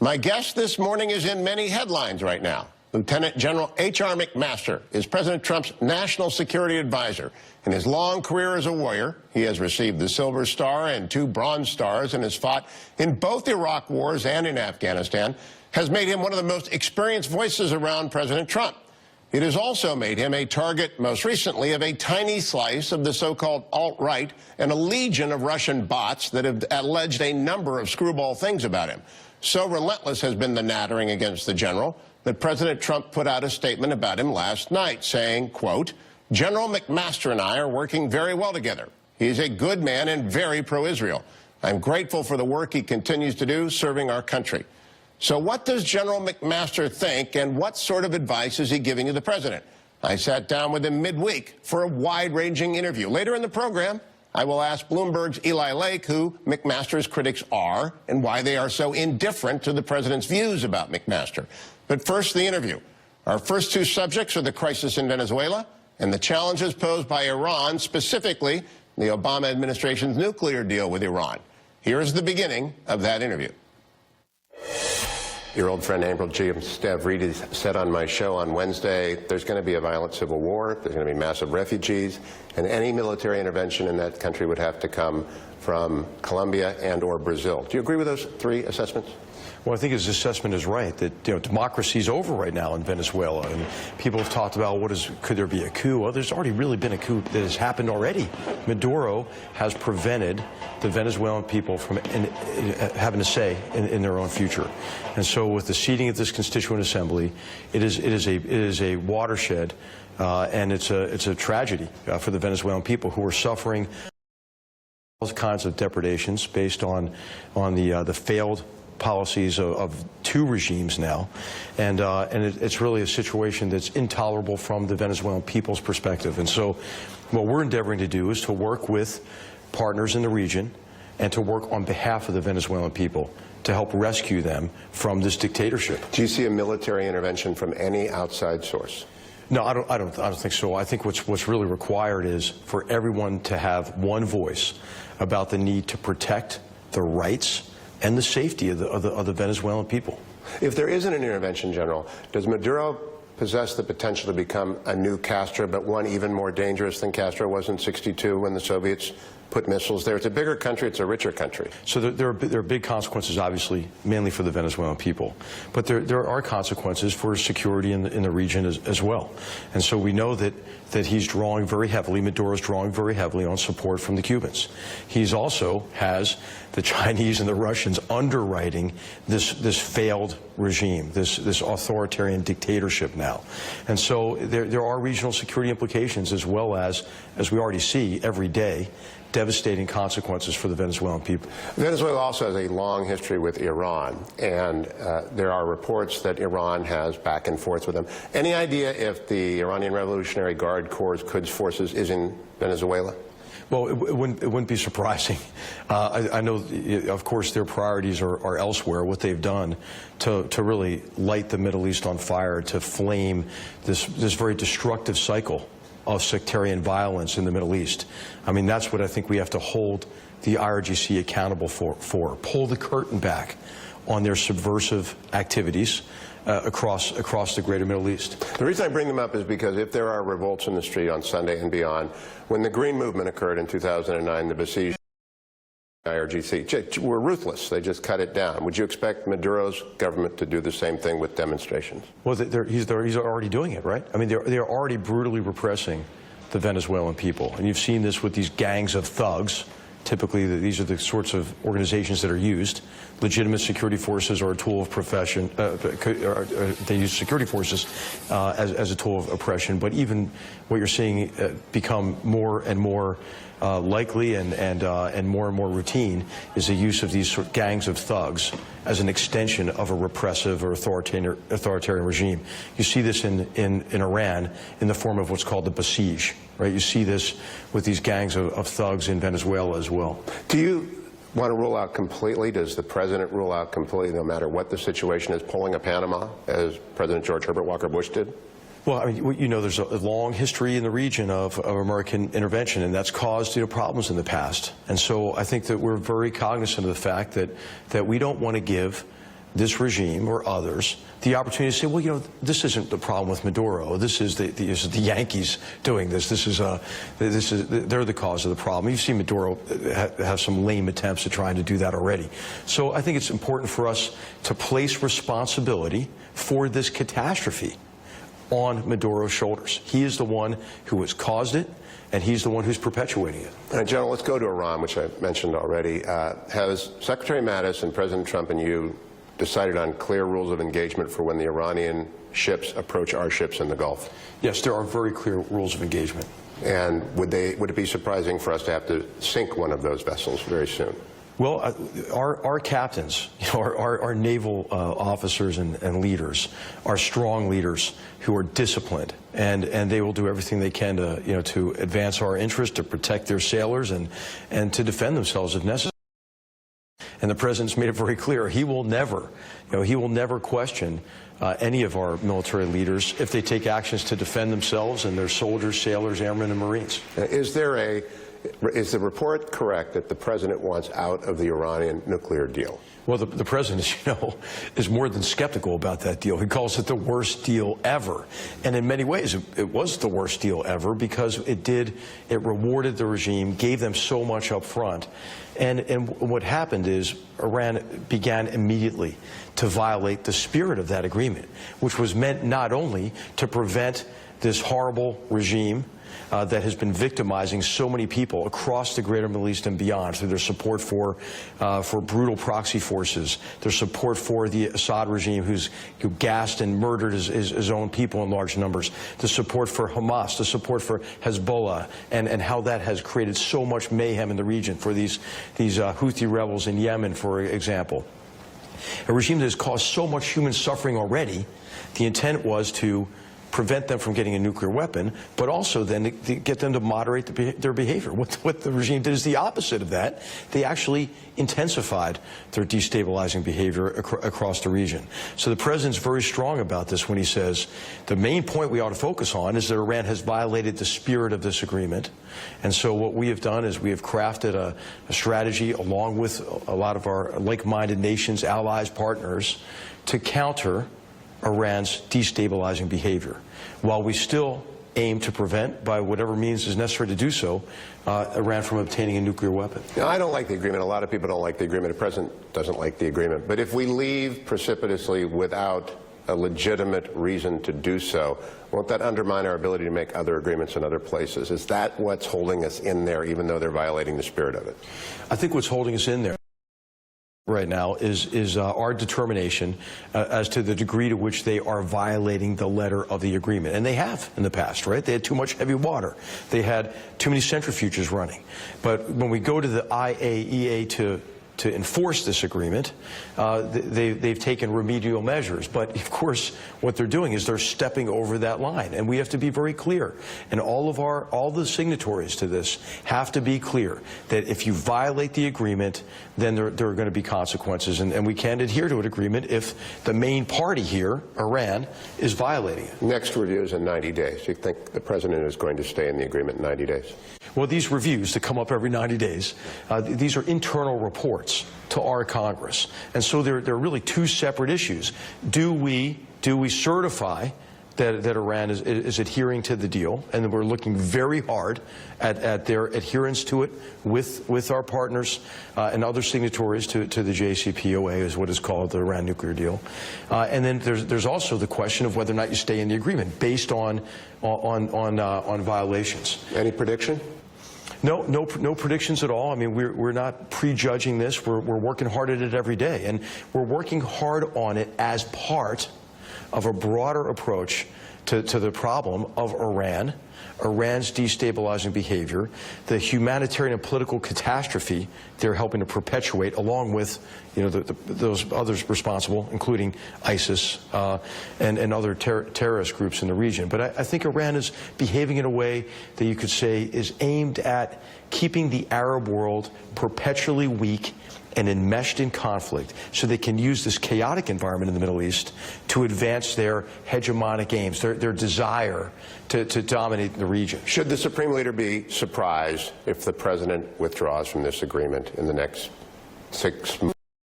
My guest this morning is in many headlines right now. Lieutenant General H.R. McMaster is President Trump's national security advisor. In his long career as a warrior, he has received the Silver Star and 2 Bronze Stars and has fought in both Iraq wars and in Afghanistan, has made him one of the most experienced voices around President Trump. It has also made him a target, most recently, of a tiny slice of the so-called alt-right and a legion of Russian bots that have alleged a number of screwball things about him. So relentless has been the nattering against the general that President Trump put out a statement about him last night saying, quote, "General McMaster and I are working very well together. He's a good man and very pro-Israel. I'm grateful for the work he continues to do serving our country." So what does General McMaster think, and what sort of advice is he giving to the president? I sat down with him midweek for a wide-ranging interview. Later in the program, I will ask Bloomberg's Eli Lake who McMaster's critics are and why they are so indifferent to the president's views about McMaster. But first, the interview. Our first 2 subjects are the crisis in Venezuela and the challenges posed by Iran, specifically the Obama administration's nuclear deal with Iran. Here is the beginning of that interview. Your old friend April G. Stavridis said on my show on Wednesday, there's going to be a violent civil war, there's going to be massive refugees, and any military intervention in that country would have to come from Colombia and or Brazil. Do you agree with those 3 assessments? Well, I think his assessment is right, that democracy's over right now in Venezuela, and people have talked about could there be a coup? Well, there's already really been a coup that has happened already. Maduro has prevented the Venezuelan people from having a say in their own future, and so with the seating of this Constituent Assembly, it is a watershed, and it's a tragedy for the Venezuelan people who are suffering all kinds of depredations based on the failed policies of 2 regimes now, and it's really a situation that's intolerable from the Venezuelan people's perspective. And so what we're endeavoring to do is to work with partners in the region and to work on behalf of the Venezuelan people to help rescue them from this dictatorship. Do you see a military intervention from any outside source? No, I don't think so. I think what's really required is for everyone to have one voice about the need to protect the rights and the safety of the Venezuelan people. If there isn't an intervention, General, does Maduro possess the potential to become a new Castro, but one even more dangerous than Castro was in '62 when the Soviets put missiles there? It's a bigger country, it's a richer country. So there are big consequences, obviously, mainly for the Venezuelan people. But there are consequences for security in the region as well. And so we know that he's drawing very heavily, Maduro's drawing very heavily on support from the Cubans. He's also has the Chinese and the Russians underwriting this failed regime, this authoritarian dictatorship now. And so there are regional security implications, as well as we already see every day, devastating consequences for the Venezuelan people. Venezuela also has a long history with Iran, and there are reports that Iran has back and forth with them. Any idea if the Iranian Revolutionary Guard Corps' Quds forces is in Venezuela? Well, it wouldn't be surprising. I know, of course, their priorities are elsewhere, what they've done to really light the Middle East on fire, to flame this very destructive cycle of sectarian violence in the Middle East. I mean, that's what I think we have to hold the IRGC accountable for. Pull the curtain back on their subversive activities across the greater Middle East. The reason I bring them up is because if there are revolts in the street on Sunday and beyond, when the Green Movement occurred in 2009, the besieged IRGC were ruthless. They just cut it down. Would you expect Maduro's government to do the same thing with demonstrations? Well, he's already doing it, right? I mean, they're already brutally repressing the Venezuelan people. And you've seen this with these gangs of thugs. Typically, these are the sorts of organizations that are used. Legitimate security forces are a tool of profession. They use security forces as a tool of oppression. But even what you're seeing become more and more likely and more routine is the use of these sort of gangs of thugs as an extension of a repressive or authoritarian regime. You see this in Iran in the form of what's called the Basij, right? You see this with these gangs of thugs in Venezuela as well. Do you want to rule out completely? Does the president rule out completely, no matter what the situation is, pulling a Panama, as President George Herbert Walker Bush did? Well, I mean, you know, there's a long history in the region of American intervention, and that's caused, problems in the past. And so I think that we're very cognizant of the fact that we don't want to give this regime or others the opportunity to say, well, you know, this isn't the problem with Maduro. This is the Yankees doing this. They're the cause of the problem. You've seen Maduro have some lame attempts at trying to do that already. So I think it's important for us to place responsibility for this catastrophe on Maduro's shoulders. He is the one who has caused it, and he's the one who's perpetuating it. All right, General, let's go to Iran, which I mentioned already. Has Secretary Mattis and President Trump and you decided on clear rules of engagement for when the Iranian ships approach our ships in the Gulf? Yes, there are very clear rules of engagement. And would it be surprising for us to have to sink one of those vessels very soon? Well, our captains, you know, our naval officers and leaders are strong leaders who are disciplined, and they will do everything they can to, you know, to advance our interest, to protect their sailors, and to defend themselves if necessary. And the president's made it very clear he will never, you know, he will never question any of our military leaders if they take actions to defend themselves and their soldiers, sailors, airmen, and Marines. Is the report correct that the president wants out of the Iranian nuclear deal? Well, the president, as you know, is more than skeptical about that deal. He calls it the worst deal ever. And in many ways, it was the worst deal ever because it rewarded the regime, gave them so much up front. And what happened is Iran began immediately to violate the spirit of that agreement, which was meant not only to prevent this horrible regime that has been victimizing so many people across the greater Middle East and beyond through their support for brutal proxy forces, their support for the Assad regime who gassed and murdered his own people in large numbers, the support for Hamas, the support for Hezbollah, and how that has created so much mayhem in the region for these Houthi rebels in Yemen, for example. A regime that has caused so much human suffering already. The intent was to prevent them from getting a nuclear weapon, but also then to get them to moderate their behavior. What the regime did is the opposite of that. They actually intensified their destabilizing behavior across the region. So the president's very strong about this when he says the main point we ought to focus on is that Iran has violated the spirit of this agreement. And so what we have done is we have crafted a strategy along with a lot of our like-minded nations, allies, partners, to counter Iran's destabilizing behavior, while we still aim to prevent, by whatever means is necessary to do so, Iran from obtaining a nuclear weapon. Now, I don't like the agreement. A lot of people don't like the agreement. The president doesn't like the agreement. But if we leave precipitously without a legitimate reason to do so, won't that undermine our ability to make other agreements in other places? Is that what's holding us in there, even though they're violating the spirit of it? I think what's holding us in there right now is our determination as to the degree to which they are violating the letter of the agreement. And they have in the past, right? They had too much heavy water. They had too many centrifuges running. But when we go to the IAEA to enforce this agreement, they've taken remedial measures. But, of course, what they're doing is they're stepping over that line. And we have to be very clear. And all the signatories to this have to be clear that if you violate the agreement, then there are going to be consequences. And we can't adhere to an agreement if the main party here, Iran, is violating it. Next review is in 90 days. Do you think the president is going to stay in the agreement in 90 days? Well, these reviews that come up every 90 days, these are internal reports to our Congress. And so they're really two separate issues. Do we certify that Iran is adhering to the deal? And we're looking very hard at their adherence to it with our partners and other signatories to the JCPOA, is what is called the Iran nuclear deal. And then there's also the question of whether or not you stay in the agreement based on violations. Any prediction? No predictions at all. I mean, we're not prejudging this. We're working hard at it every day, and we're working hard on it as part of a broader approach to the problem of Iran's destabilizing behavior, the humanitarian and political catastrophe they're helping to perpetuate, along with, you know, those others responsible, including ISIS and other terrorist groups in the region. But I think Iran is behaving in a way that you could say is aimed at keeping the Arab world perpetually weak and enmeshed in conflict, so they can use this chaotic environment in the Middle East to advance their hegemonic aims, their desire to dominate the region. Should the Supreme Leader be surprised if the president withdraws from this agreement in the next 6 months?